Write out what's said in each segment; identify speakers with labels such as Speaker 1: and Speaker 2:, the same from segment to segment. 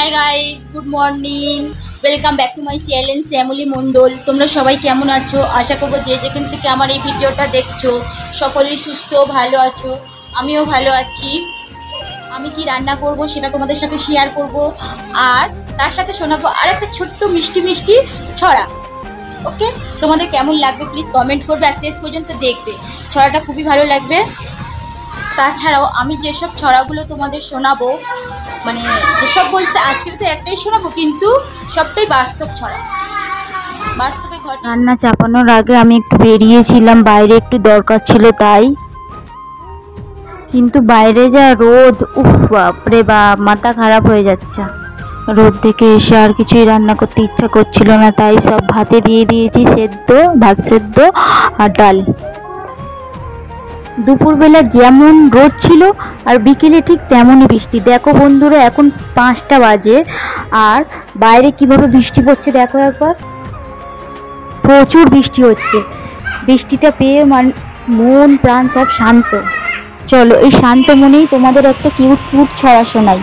Speaker 1: High guys, good morning. Welcome back to my channel Shyamali Mondal. তোমরা সবাই কেমন আছো? আশা করবো যে যেখান থেকে আমার এই ভিডিওটা দেখছো সকলেই সুস্থ ভালো আছো। আমিও ভালো আছি। আমি কি রান্না করব সেটা তোমাদের সাথে শেয়ার করব, আর তার সাথে শোনাবো আর একটা ছোট্ট মিষ্টি মিষ্টি ছড়া। ওকে, তোমাদের কেমন লাগবে প্লিজ কমেন্ট করবে আর শেষ পর্যন্ত দেখবে। ছড়াটা খুবই ভালো লাগবে। তাছাড়াও আমি যেসব ছড়াগুলো তোমাদের শোনাবো, মানে যেসব বলতে আজকে তো একটাই শোনাবো, কিন্তু সবটাই বাস্তব ছড়া, বাস্তবে ঘটে।
Speaker 2: রান্না চাপানোর আগে আমি একটু বেরিয়েছিলাম, বাইরে একটু দরকার ছিল তাই। কিন্তু বাইরে যা রোদ, উফ বাপরে বাপ, মাথা খারাপ হয়ে যাচ্ছে। রোদ থেকে এসে আর কিছুই রান্না করতে ইচ্ছা করছিল না, তাই সব ভাতে দিয়ে দিয়েছি ভাত সেদ্ধ আর ডাল। দুপুরবেলা যেমন রোদ ছিল আর বিকেলে ঠিক তেমনই বৃষ্টি। দেখো বন্ধুরা, এখন 5টা বাজে আর বাইরে কিভাবে বৃষ্টি পড়ছে দেখো একবার। প্রচুর বৃষ্টি হচ্ছে। বৃষ্টিটা পেয়ে মন প্রাণ সব শান্ত। চলো এই শান্ত মনেই তোমাদের একটা কিউট কিউট ছড়া শোনাই।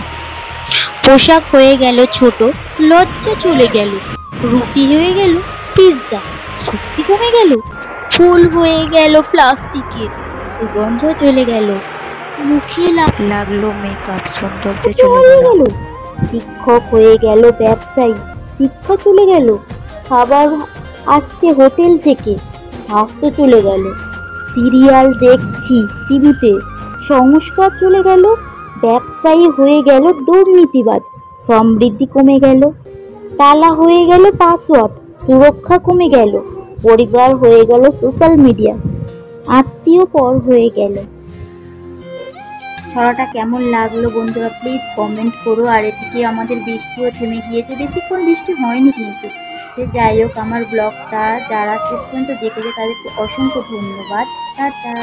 Speaker 3: পোশাক হয়ে গেল ছোট, লজ্জা চলে গেল, রুটি হয়ে গেল পিৎজা, শক্তি কমে গেল, ফুল হয়ে গেল প্লাস্টিকের, সুগন্ধ চলে গেল, মুখে
Speaker 2: লাগলো মেকআপ, সৌন্দর্য চলে গেল। শিক্ষক হয়ে গেল ব্যবসায়ী, শিক্ষা চলে গেল। খাবার আসছে হোটেল থেকে, স্বাস্থ্য চলে গেল। সিরিয়াল দেখছি টিভিতে, সংস্কার চলে গেল। ব্যবসায়ী হয়ে গেল দুর্নীতিবাজ, সমৃদ্ধি কমে গেল। তালা হয়ে গেল পাসওয়ার্ড, সুরক্ষা কমে গেল। পরিবার হয়ে গেল সোশ্যাল মিডিয়া, আত্মীয় পর হয়ে গেল। ছড়াটা কেমন লাগলো বন্ধুরা প্লিজ কমেন্ট করো। আর এদিকে আমাদের বৃষ্টিও থেমে গিয়েছে, বেশিক্ষণ বৃষ্টি হয়নি, কিন্তু সে যাই হোক, আমার ব্লগটা যারা শেষ পর্যন্ত দেখেছে তাদেরকে অসংখ্য ধন্যবাদ। টাটা।